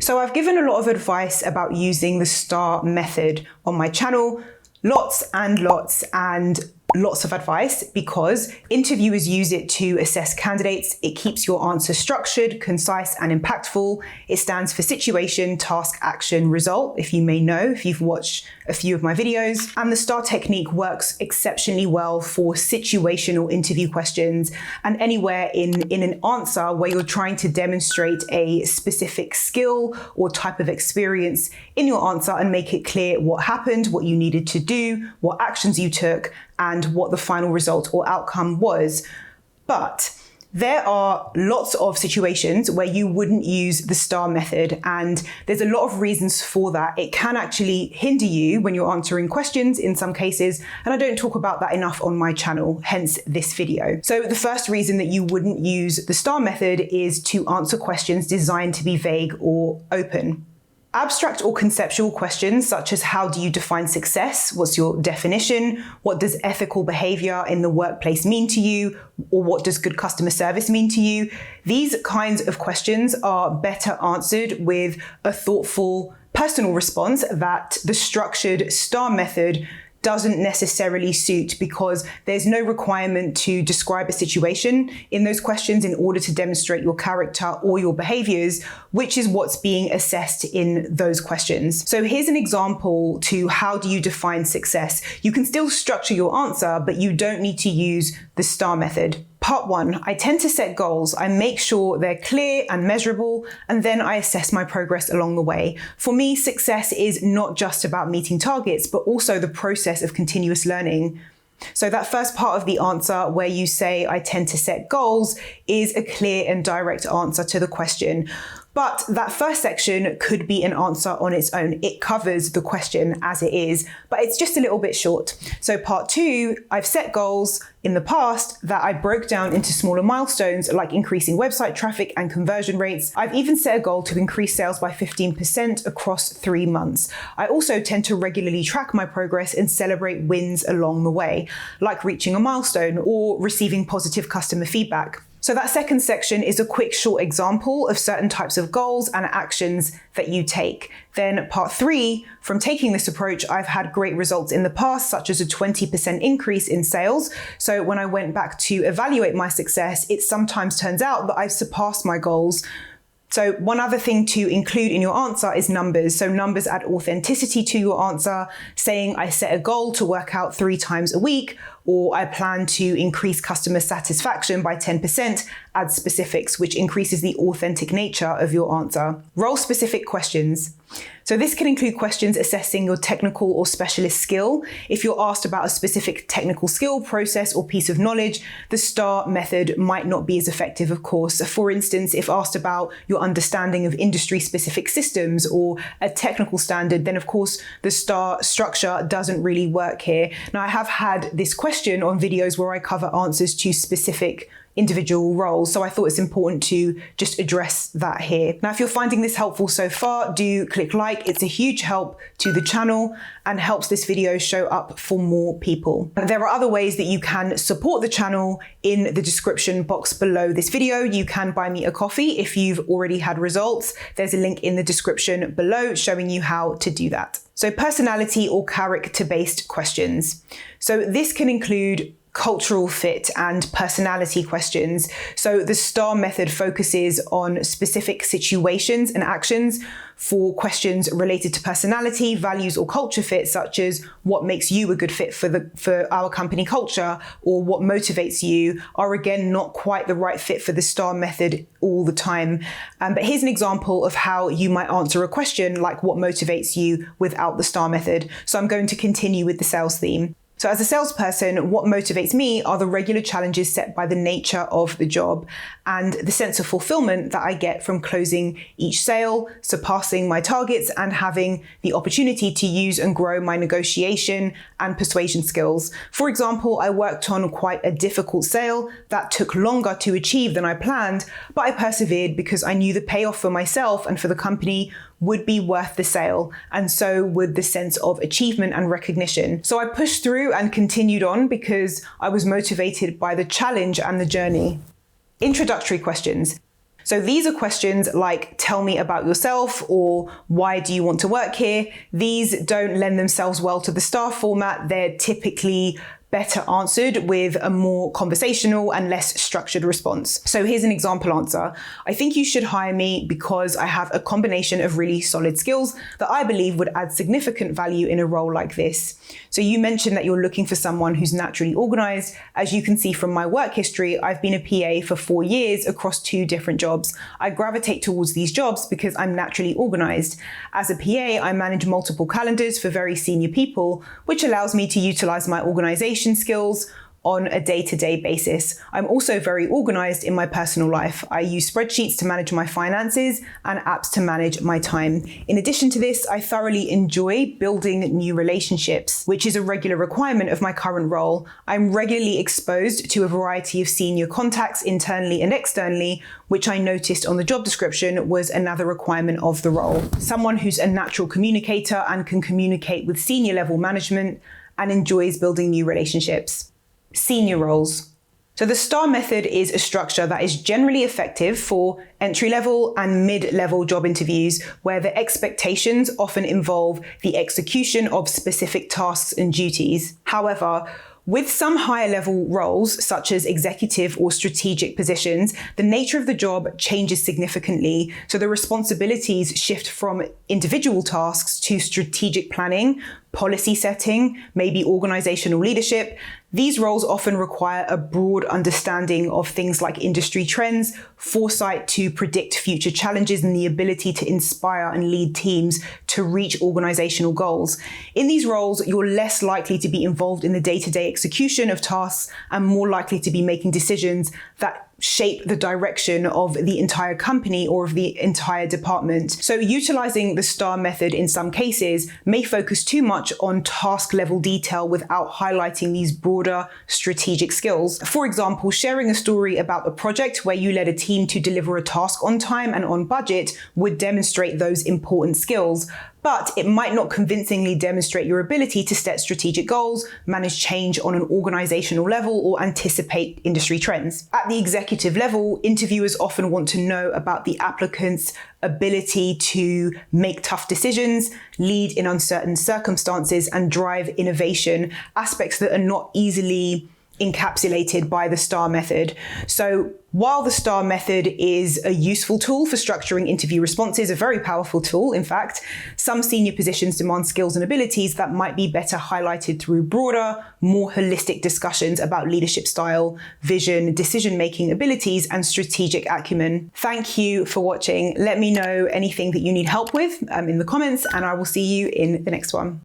So I've given a lot of advice about using the STAR method on my channel, lots of advice, because interviewers use it to assess candidates. It keeps your answer structured, concise, and impactful. It stands for situation, task, action, result, if you may know, if you've watched a few of my videos. And the STAR technique works exceptionally well for situational interview questions and anywhere in an answer where you're trying to demonstrate a specific skill or type of experience in your answer and make it clear what happened, what you needed to do, what actions you took, and what the final result or outcome was. But there are lots of situations where you wouldn't use the STAR method, and there's a lot of reasons for that. It can actually hinder you when you're answering questions in some cases, and I don't talk about that enough on my channel, hence this video. So the first reason that you wouldn't use the STAR method is to answer questions designed to be vague or open. Abstract or conceptual questions such as how do you define success? What's your definition? What does ethical behavior in the workplace mean to you? Or what does good customer service mean to you? These kinds of questions are better answered with a thoughtful, personal response that the structured STAR method doesn't necessarily suit, because there's no requirement to describe a situation in those questions in order to demonstrate your character or your behaviors, which is what's being assessed in those questions. So here's an example to how do you define success. You can still structure your answer, but you don't need to use the STAR method. Part 1, I tend to set goals. I make sure they're clear and measurable, and then I assess my progress along the way. For me, success is not just about meeting targets, but also the process of continuous learning. So that first part of the answer where you say, I tend to set goals, is a clear and direct answer to the question. But that first section could be an answer on its own. It covers the question as it is, but it's just a little bit short. So part 2, I've set goals in the past that I broke down into smaller milestones like increasing website traffic and conversion rates. I've even set a goal to increase sales by 15% across 3 months. I also tend to regularly track my progress and celebrate wins along the way, like reaching a milestone or receiving positive customer feedback. So that second section is a quick, short example of certain types of goals and actions that you take. Then part 3, from taking this approach, I've had great results in the past, such as a 20% increase in sales. So when I went back to evaluate my success, it sometimes turns out that I've surpassed my goals. So one other thing to include in your answer is numbers. So numbers add authenticity to your answer, saying I set a goal to work out 3 times a week, or I plan to increase customer satisfaction by 10%, add specifics, which increases the authentic nature of your answer. Role-specific questions. So this can include questions assessing your technical or specialist skill. If you're asked about a specific technical skill, process, or piece of knowledge, the STAR method might not be as effective, of course. For instance, if asked about your understanding of industry-specific systems or a technical standard, then of course the STAR structure doesn't really work here. Now, I have had this question on videos where I cover answers to specific individual roles, so I thought it's important to just address that here. Now, if you're finding this helpful so far, do click like. It's a huge help to the channel and helps this video show up for more people. There are other ways that you can support the channel in the description box below this video. You can buy me a coffee if you've already had results. There's a link in the description below showing you how to do that. So personality or character-based questions. So this can include cultural fit and personality questions. So the STAR method focuses on specific situations and actions for questions related to personality, values, or culture fit, such as what makes you a good fit for our company culture, or what motivates you, are again not quite the right fit for the STAR method all the time. But here's an example of how you might answer a question like what motivates you without the STAR method. So I'm going to continue with the sales theme. So as a salesperson, what motivates me are the regular challenges set by the nature of the job and the sense of fulfillment that I get from closing each sale, surpassing my targets, and having the opportunity to use and grow my negotiation and persuasion skills. For example, I worked on quite a difficult sale that took longer to achieve than I planned, but I persevered because I knew the payoff for myself and for the company would be worth the sale, and so would the sense of achievement and recognition. So I pushed through and continued on because I was motivated by the challenge and the journey. Introductory questions. So these are questions like, tell me about yourself, or why do you want to work here? These don't lend themselves well to the star format. They're typically better answered with a more conversational and less structured response. So here's an example answer. I think you should hire me because I have a combination of really solid skills that I believe would add significant value in a role like this. So you mentioned that you're looking for someone who's naturally organized. As you can see from my work history, I've been a PA for 4 years across 2 different jobs. I gravitate towards these jobs because I'm naturally organized. As a PA, I manage multiple calendars for very senior people, which allows me to utilize my organization skills on a day-to-day basis. I'm also very organized in my personal life. I use spreadsheets to manage my finances and apps to manage my time. In addition to this, I thoroughly enjoy building new relationships, which is a regular requirement of my current role. I'm regularly exposed to a variety of senior contacts internally and externally, which I noticed on the job description was another requirement of the role. Someone who's a natural communicator and can communicate with senior level management and enjoys building new relationships. Senior roles. So the STAR method is a structure that is generally effective for entry-level and mid-level job interviews, where the expectations often involve the execution of specific tasks and duties. However, with some higher level roles, such as executive or strategic positions, the nature of the job changes significantly. So the responsibilities shift from individual tasks to strategic planning, policy setting, maybe organizational leadership. These roles often require a broad understanding of things like industry trends, foresight to predict future challenges, and the ability to inspire and lead teams to reach organizational goals. In these roles, you're less likely to be involved in the day-to-day execution of tasks and more likely to be making decisions that shape the direction of the entire company or of the entire department. So utilizing the STAR method in some cases may focus too much on task level detail without highlighting these broader strategic skills. For example, sharing a story about a project where you led a team to deliver a task on time and on budget would demonstrate those important skills, but it might not convincingly demonstrate your ability to set strategic goals, manage change on an organizational level, or anticipate industry trends. At the executive level, interviewers often want to know about the applicant's ability to make tough decisions, lead in uncertain circumstances, and drive innovation, aspects that are not easily encapsulated by the STAR method. So while the STAR method is a useful tool for structuring interview responses, a very powerful tool, in fact, some senior positions demand skills and abilities that might be better highlighted through broader, more holistic discussions about leadership style, vision, decision-making abilities, and strategic acumen. Thank you for watching. Let me know anything that you need help with in the comments, and I will see you in the next one.